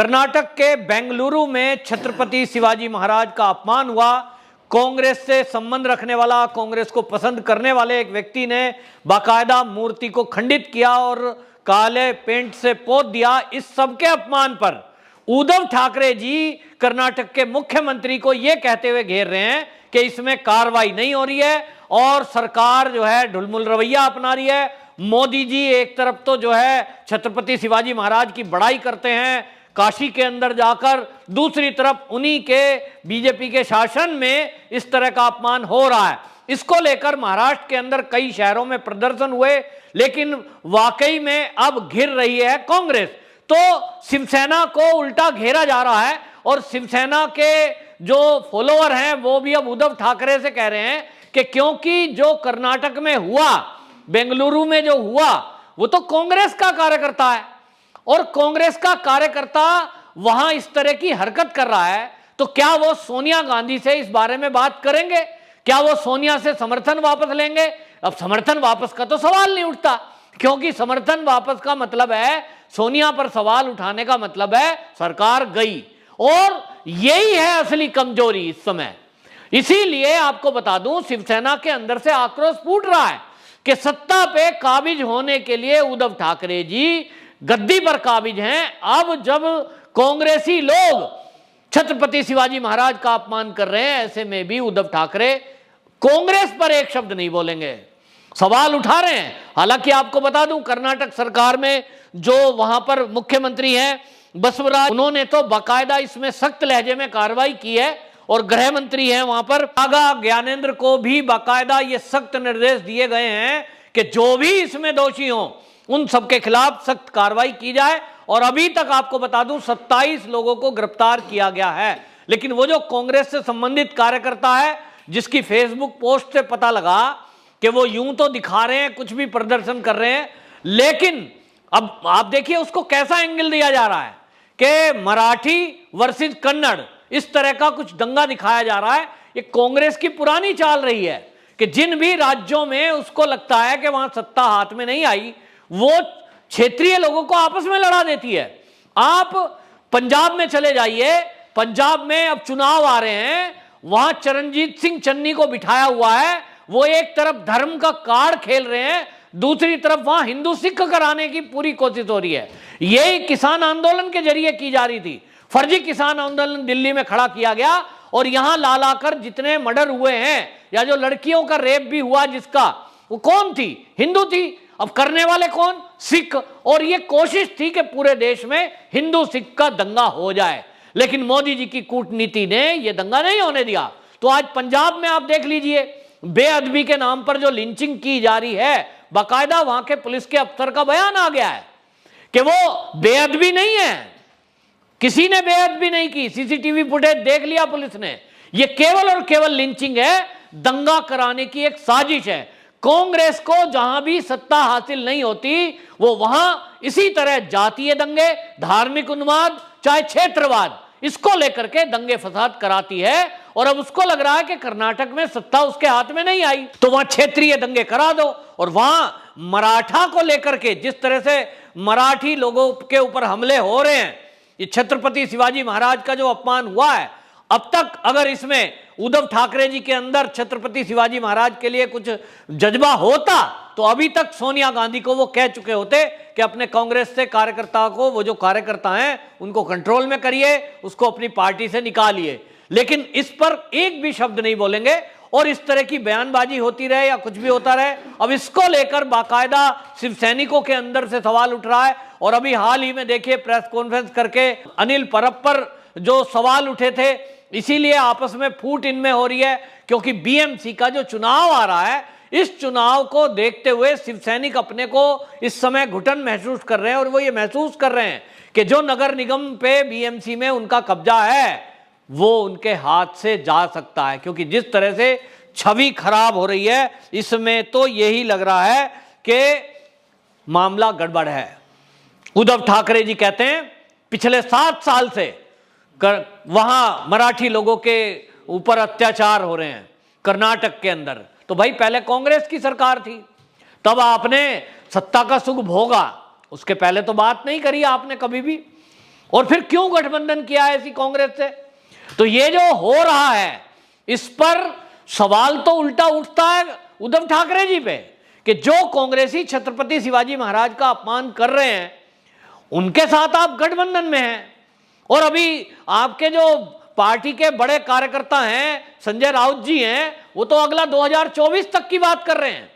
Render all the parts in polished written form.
कर्नाटक के बेंगलुरु में छत्रपति शिवाजी महाराज का अपमान हुआ। कांग्रेस से संबंध रखने वाला, कांग्रेस को पसंद करने वाले एक व्यक्ति ने बाकायदा मूर्ति को खंडित किया और काले पेंट से पोत दिया। इस सब के अपमान पर उद्धव ठाकरे जी कर्नाटक के मुख्यमंत्री को यह कहते हुए घेर रहे हैं कि इसमें कार्रवाई नहीं हो रही है और सरकार जो है ढुलमुल रवैया अपना रही है। मोदी जी एक तरफ तो जो है छत्रपति शिवाजी महाराज की बड़ाई करते हैं काशी के अंदर जाकर, दूसरी तरफ उन्हीं के बीजेपी के शासन में इस तरह का अपमान हो रहा है। इसको लेकर महाराष्ट्र के अंदर कई शहरों में प्रदर्शन हुए, लेकिन वाकई में अब घिर रही है कांग्रेस। तो शिवसेना को उल्टा घेरा जा रहा है और शिवसेना के जो फॉलोअर हैं वो भी अब उद्धव ठाकरे से कह रहे हैं कि क्योंकि जो कर्नाटक में हुआ, बेंगलुरु में जो हुआ, वो तो कांग्रेस का कार्यकर्ता है और कांग्रेस का कार्यकर्ता वहां इस तरह की हरकत कर रहा है, तो क्या वो सोनिया गांधी से इस बारे में बात करेंगे? क्या वो सोनिया से समर्थन वापस लेंगे? अब समर्थन वापस का तो सवाल नहीं उठता, क्योंकि समर्थन वापस का मतलब है, सोनिया पर सवाल उठाने का मतलब है सरकार गई। और यही है असली कमजोरी इस समय। इसीलिए आपको बता दूं, शिवसेना के अंदर से आक्रोश फूट रहा है कि सत्ता पे काबिज होने के लिए उद्धव ठाकरे जी गद्दी पर काबिज हैं। अब जब कांग्रेसी लोग छत्रपति शिवाजी महाराज का अपमान कर रहे हैं, ऐसे में भी उद्धव ठाकरे कांग्रेस पर एक शब्द नहीं बोलेंगे, सवाल उठा रहे हैं। हालांकि आपको बता दूं, कर्नाटक सरकार में जो वहां पर मुख्यमंत्री हैं बसवराज, उन्होंने तो बाकायदा इसमें सख्त लहजे में कार्रवाई की है और गृह मंत्री हैं वहां पर नागा ज्ञानेंद्र को भी बाकायदा ये सख्त निर्देश दिए गए हैं कि जो भी इसमें दोषी हों उन सबके खिलाफ सख्त कार्रवाई की जाए। और अभी तक आपको बता दूं 27 लोगों को गिरफ्तार किया गया है। लेकिन वो जो कांग्रेस से संबंधित कार्यकर्ता है, जिसकी फेसबुक पोस्ट से पता लगा कि वो यूं तो दिखा रहे हैं, कुछ भी प्रदर्शन कर रहे हैं, लेकिन अब आप देखिए उसको कैसा एंगल दिया जा रहा है कि मराठी वर्सेस कन्नड़, इस तरह का कुछ दंगा दिखाया जा रहा है। ये कांग्रेस की पुरानी चाल रही है कि जिन भी राज्यों में उसको लगता है कि वहां सत्ता हाथ में नहीं आई, वो क्षेत्रीय लोगों को आपस में लड़ा देती है। आप पंजाब में चले जाइए, पंजाब में अब चुनाव आ रहे हैं, वहां चरणजीत सिंह चन्नी को बिठाया हुआ है, वो एक तरफ धर्म का कार्ड खेल रहे हैं, दूसरी तरफ वहां हिंदू सिख कराने की पूरी कोशिश हो रही है। यही किसान आंदोलन के जरिए की जा रही थी। फर्जी किसान आंदोलन दिल्ली में खड़ा किया गया और यहां ला लाकर जितने मर्डर हुए हैं या जो लड़कियों का रेप भी हुआ जिसका, वो कौन थी? हिंदू थी। अब करने वाले कौन? सिख। और ये कोशिश थी कि पूरे देश में हिंदू सिख का दंगा हो जाए, लेकिन मोदी जी की कूटनीति ने यह दंगा नहीं होने दिया। तो आज पंजाब में आप देख लीजिए, बेअदबी के नाम पर जो लिंचिंग की जा रही है, बाकायदा वहां के पुलिस के अफसर का बयान आ गया है कि वो बेअदबी नहीं है, किसी ने बेअदबी नहीं की, सीसीटीवी फुटेज देख लिया पुलिस ने। यह केवल और केवल लिंचिंग है, दंगा कराने की एक साजिश है। कांग्रेस को जहां भी सत्ता हासिल नहीं होती, वो वहां इसी तरह जातीय दंगे, धार्मिक उन्माद, चाहे क्षेत्रवाद, इसको लेकर के दंगे फसाद कराती है। और अब उसको लग रहा है कि कर्नाटक में सत्ता उसके हाथ में नहीं आई तो वहां क्षेत्रीय दंगे करा दो। और वहां मराठा को लेकर के जिस तरह से मराठी लोगों के ऊपर हमले हो रहे हैं, ये छत्रपति शिवाजी महाराज का जो अपमान हुआ है, अब तक अगर इसमें उद्धव ठाकरे जी के अंदर छत्रपति शिवाजी महाराज के लिए कुछ जज्बा होता तो अभी तक सोनिया गांधी को वो कह चुके होते कि अपने कांग्रेस से कार्यकर्ताओं को, वो जो कार्यकर्ता हैं उनको कंट्रोल में करिए, उसको अपनी पार्टी से निकालिए। लेकिन इस पर एक भी शब्द नहीं बोलेंगे और इस तरह की बयानबाजी होती रहे या कुछ भी होता रहे। अब इसको लेकर बाकायदा शिव सैनिकों के अंदर से सवाल उठ रहा है। और अभी हाल ही में देखिए प्रेस कॉन्फ्रेंस करके अनिल परब पर जो सवाल उठे थे, इसीलिए आपस में फूट इनमें हो रही है, क्योंकि बीएमसी का जो चुनाव आ रहा है, इस चुनाव को देखते हुए शिव सैनिक अपने को इस समय घुटन महसूस कर रहे हैं। और वो ये महसूस कर रहे हैं कि जो नगर निगम पे बीएमसी में उनका कब्जा है वो उनके हाथ से जा सकता है, क्योंकि जिस तरह से छवि खराब हो रही है, इसमें तो यही लग रहा है कि मामला गड़बड़ है। उद्धव ठाकरे जी कहते हैं पिछले 7 साल से वहां मराठी लोगों के ऊपर अत्याचार हो रहे हैं कर्नाटक के अंदर। तो भाई पहले कांग्रेस की सरकार थी, तब आपने सत्ता का सुख भोगा, उसके पहले तो बात नहीं करी आपने कभी भी। और फिर क्यों गठबंधन किया है ऐसी कांग्रेस से? तो ये जो हो रहा है इस पर सवाल तो उल्टा उठता है उद्धव ठाकरे जी पे कि जो कांग्रेसी छत्रपति शिवाजी महाराज का अपमान कर रहे हैं उनके साथ आप गठबंधन में हैं। और अभी आपके जो पार्टी के बड़े कार्यकर्ता हैं, संजय राउत जी हैं, वो तो अगला 2024 तक की बात कर रहे हैं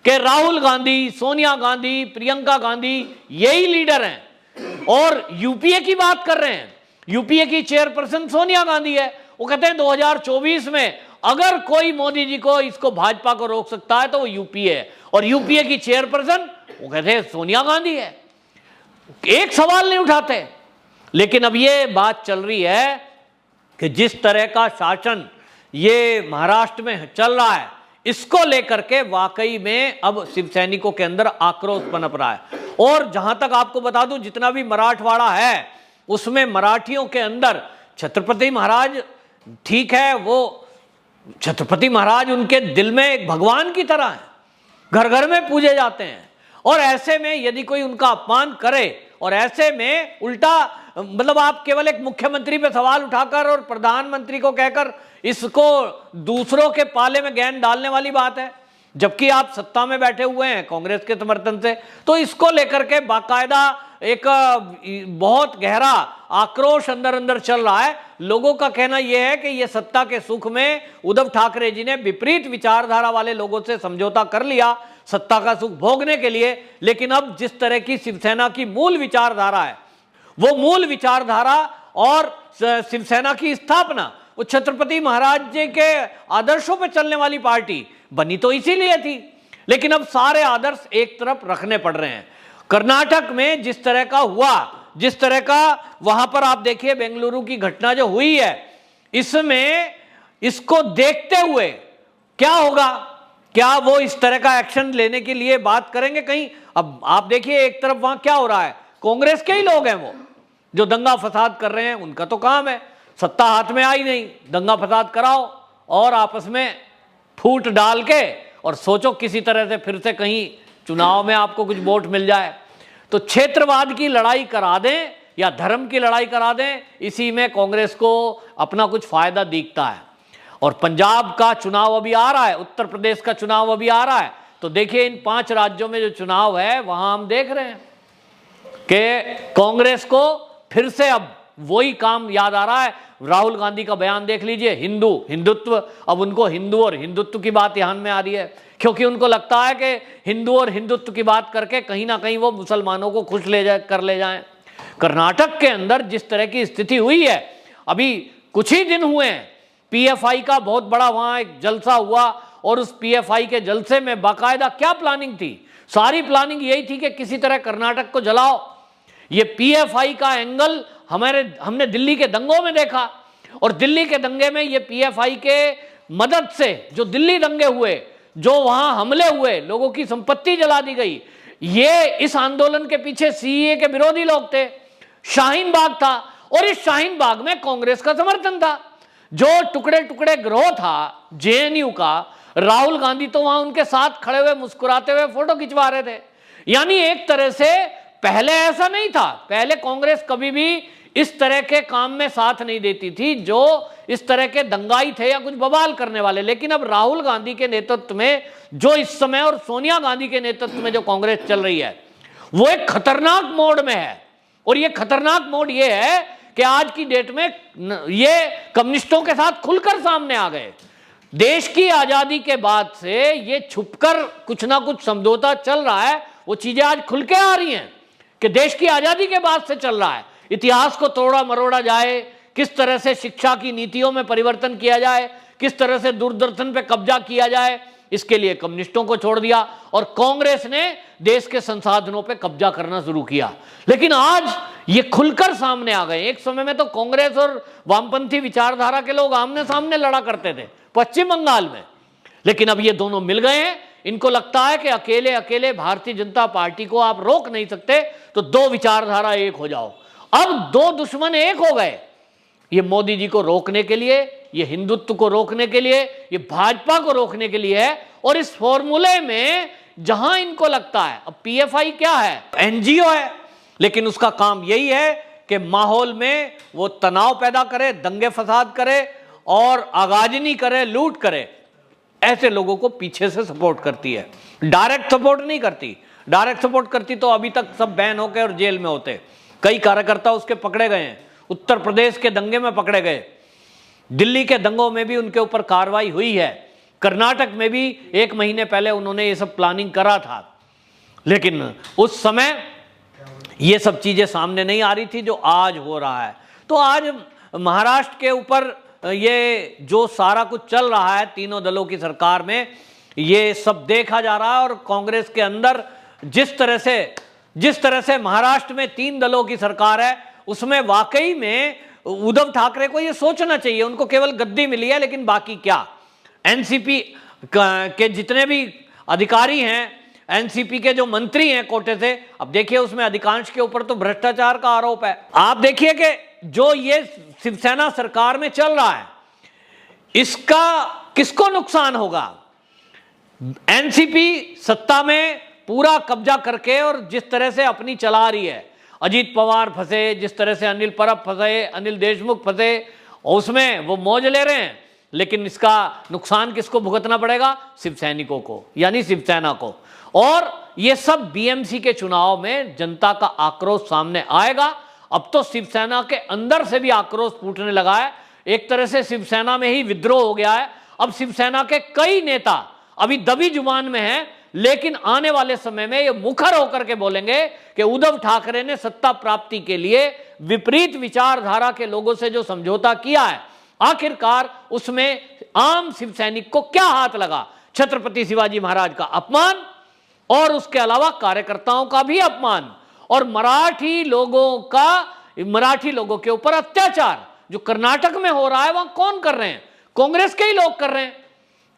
कि राहुल गांधी, सोनिया गांधी, प्रियंका गांधी यही लीडर हैं। और यूपीए की बात कर रहे हैं, यूपीए की चेयरपर्सन सोनिया गांधी है। वो कहते हैं 2024 में अगर कोई मोदी जी को, इसको भाजपा को रोक सकता है तो वो यूपीए है, और यूपीए की चेयरपर्सन वो कहते हैं सोनिया गांधी है। एक सवाल नहीं उठाते। लेकिन अब ये बात चल रही है कि जिस तरह का शासन ये महाराष्ट्र में चल रहा है, इसको लेकर के वाकई में अब शिव सैनिकों के अंदर आक्रोश पनप रहा है। और जहां तक आपको बता दूं, जितना भी मराठवाड़ा है उसमें मराठियों के अंदर छत्रपति महाराज, ठीक है, वो छत्रपति महाराज उनके दिल में एक भगवान की तरह है, घर घर में पूजे जाते हैं। और ऐसे में यदि कोई उनका अपमान करे और ऐसे में उल्टा, मतलब आप केवल एक मुख्यमंत्री पे सवाल उठाकर और प्रधानमंत्री को कहकर इसको दूसरों के पाले में गेंद डालने वाली बात है, जबकि आप सत्ता में बैठे हुए हैं कांग्रेस के समर्थन से। तो इसको लेकर के बाकायदा एक बहुत गहरा आक्रोश अंदर अंदर चल रहा है। लोगों का कहना यह है कि यह सत्ता के सुख में उद्धव ठाकरे जी ने विपरीत विचारधारा वाले लोगों से समझौता कर लिया सत्ता का सुख भोगने के लिए। लेकिन अब जिस तरह की शिवसेना की मूल विचारधारा है, वो मूल विचारधारा और शिवसेना की स्थापना वो छत्रपति महाराज जी के आदर्शों पर चलने वाली पार्टी बनी तो इसीलिए थी। लेकिन अब सारे आदर्श एक तरफ रखने पड़ रहे हैं। कर्नाटक में जिस तरह का हुआ, जिस तरह का वहां पर आप देखिए बेंगलुरु की घटना जो हुई है, इसमें इसको देखते हुए क्या होगा, क्या वो इस तरह का एक्शन लेने के लिए बात करेंगे कहीं? अब आप देखिए एक तरफ वहां क्या हो रहा है, कांग्रेस के ही लोग हैं वो जो दंगा फसाद कर रहे हैं, उनका तो काम है, सत्ता हाथ में आई नहीं, दंगा फसाद कराओ और आपस में फूट डाल के और सोचो किसी तरह से फिर से कहीं चुनाव में आपको कुछ वोट मिल जाए। तो क्षेत्रवाद की लड़ाई करा दें या धर्म की लड़ाई करा दें, इसी में कांग्रेस को अपना कुछ फायदा दिखता है। और पंजाब का चुनाव अभी आ रहा है, उत्तर प्रदेश का चुनाव अभी आ रहा है, तो देखिए इन 5 राज्यों में जो चुनाव है वहां हम देख रहे हैं कि कांग्रेस को फिर से अब वही काम याद आ रहा है। राहुल गांधी का बयान देख लीजिए, हिंदुत्व, अब उनको हिंदू और हिंदुत्व की बात ध्यान में आ रही है, क्योंकि उनको लगता है कि हिंदू और हिंदुत्व की बात करके कहीं ना कहीं वो मुसलमानों को खुश ले जाएं। कर्नाटक के अंदर जिस तरह की स्थिति हुई है, अभी कुछ ही दिन हुए हैं, पीएफआई का बहुत बड़ा वहां एक जलसा हुआ और उस पीएफआई के जलसे में बाकायदा क्या प्लानिंग थी? सारी प्लानिंग यही थी कि किसी तरह कर्नाटक को जलाओ। ये पीएफआई का एंगल हमने दिल्ली के दंगों में देखा, और दिल्ली के दंगे में ये पीएफआई के मदद से जो दिल्ली दंगे हुए, जो वहां हमले हुए, लोगों की संपत्ति जला दी गई, ये इस आंदोलन के पीछे सीएए के विरोधी लोग थे। शाहीन बाग था और इस शाहीन बाग में कांग्रेस का समर्थन था। जो टुकड़े टुकड़े गिरोह था जेएनयू का, राहुल गांधी तो वहां उनके साथ खड़े हुए मुस्कुराते हुए फोटो खिंचवा रहे थे। यानी एक तरह से पहले ऐसा नहीं था, पहले कांग्रेस कभी भी इस तरह के काम में साथ नहीं देती थी जो इस तरह के दंगाई थे या कुछ बवाल करने वाले। लेकिन अब राहुल गांधी के नेतृत्व में जो इस समय और सोनिया गांधी के नेतृत्व में जो कांग्रेस चल रही है, वो एक खतरनाक मोड में है। और ये खतरनाक मोड ये है कि आज की डेट में ये कम्युनिस्टों के साथ खुलकर सामने आ गए। देश की आजादी के बाद से ये छुपकर कुछ ना कुछ समझौता चल रहा है, वो चीजें आज खुल के आ रही हैं कि देश की आजादी के बाद से चल रहा है। इतिहास को तोड़ा मरोड़ा जाए, किस तरह से शिक्षा की नीतियों में परिवर्तन किया जाए, किस तरह से दूरदर्शन पे कब्जा किया जाए, इसके लिए कम्युनिस्टों को छोड़ दिया और कांग्रेस ने देश के संसाधनों पे कब्जा करना शुरू किया। लेकिन आज ये खुलकर सामने आ गए। एक समय में तो कांग्रेस और वामपंथी विचारधारा के लोग आमने सामने लड़ा करते थे पश्चिम बंगाल में, लेकिन अब ये दोनों मिल गए हैं। इनको लगता है कि अकेले अकेले भारतीय जनता पार्टी को आप रोक नहीं सकते, तो दो विचारधारा एक हो जाओ। अब दो दुश्मन एक हो गए, ये मोदी जी को रोकने के लिए, ये हिंदुत्व को रोकने के लिए, ये भाजपा को रोकने के लिए है। और इस फॉर्मूले में जहां इनको लगता है, अब पीएफआई क्या है, एनजीओ है, लेकिन उसका काम यही है कि माहौल में वो तनाव पैदा करे, दंगे फसाद करे और आगाजनी करे, लूट करे। ऐसे लोगों को पीछे से सपोर्ट करती है, डायरेक्ट सपोर्ट नहीं करती। डायरेक्ट सपोर्ट करती तो अभी तक सब बैन होके और जेल में होते। कई कार्यकर्ता उसके पकड़े गए हैं, उत्तर प्रदेश के दंगे में पकड़े गए, दिल्ली के दंगों में भी उनके ऊपर कार्रवाई हुई है, कर्नाटक में भी 1 महीने पहले उन्होंने ये सब प्लानिंग करा था, लेकिन उस समय ये सब चीजें सामने नहीं आ रही थी जो आज हो रहा है। तो आज महाराष्ट्र के ऊपर ये जो सारा कुछ चल रहा है तीनों दलों की सरकार में, ये सब देखा जा रहा है। और कांग्रेस के अंदर जिस तरह से महाराष्ट्र में 3 दलों की सरकार है, उसमें वाकई में उद्धव ठाकरे को ये सोचना चाहिए, उनको केवल गद्दी मिली है, लेकिन बाकी क्या। एनसीपी के जितने भी अधिकारी हैं, एनसीपी के जो मंत्री हैं कोटे से, अब देखिए उसमें अधिकांश के ऊपर तो भ्रष्टाचार का आरोप है। आप देखिए कि जो ये शिवसेना सरकार में चल रहा है, इसका किसको नुकसान होगा। एनसीपी सत्ता में पूरा कब्जा करके और जिस तरह से अपनी चला रही है, अजीत पवार फंसे, जिस तरह से अनिल परब फंसे, अनिल देशमुख फंसे, उसमें वो मौज ले रहे हैं, लेकिन इसका नुकसान किसको भुगतना पड़ेगा, शिवसैनिकों को, यानी शिवसेना को। और ये सब बीएमसी के चुनाव में जनता का आक्रोश सामने आएगा। अब तो शिवसेना के अंदर से भी आक्रोश फूटने लगा है, एक तरह से शिवसेना में ही विद्रोह हो गया है। अब शिवसेना के कई नेता अभी दबी जुबान में हैं, लेकिन आने वाले समय में ये मुखर होकर के बोलेंगे कि उद्धव ठाकरे ने सत्ता प्राप्ति के लिए विपरीत विचारधारा के लोगों से जो समझौता किया है, आखिरकार उसमें आम शिव सैनिक को क्या हाथ लगा। छत्रपति शिवाजी महाराज का अपमान और उसके अलावा कार्यकर्ताओं का भी अपमान और मराठी लोगों के ऊपर अत्याचार जो कर्नाटक में हो रहा है, वहां कौन कर रहे हैं, कांग्रेस के ही लोग कर रहे हैं।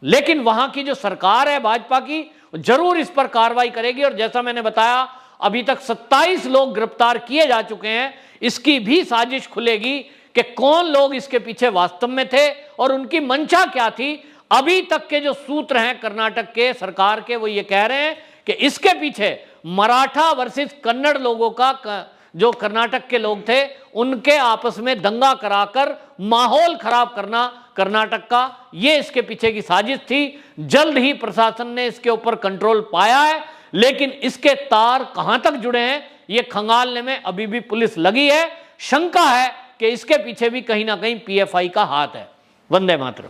लेकिन वहां की जो सरकार है भाजपा की, जरूर इस पर कार्रवाई करेगी। और जैसा मैंने बताया, अभी तक 27 लोग गिरफ्तार किए जा चुके हैं। इसकी भी साजिश खुलेगी कि कौन लोग इसके पीछे वास्तव में थे और उनकी मंशा क्या थी। अभी तक के जो सूत्र हैं कर्नाटक के सरकार के, वो ये कह रहे हैं कि इसके पीछे मराठा वर्सेस कन्नड़ लोगों का, जो कर्नाटक के लोग थे, उनके आपस में दंगा कराकर माहौल खराब करना कर्नाटक का, ये इसके पीछे की साजिश थी। जल्द ही प्रशासन ने इसके ऊपर कंट्रोल पाया है, लेकिन इसके तार कहां तक जुड़े हैं ये खंगालने में अभी भी पुलिस लगी है। शंका है कि इसके पीछे भी कहीं ना कहीं पीएफआई का हाथ है। वंदे मातरम।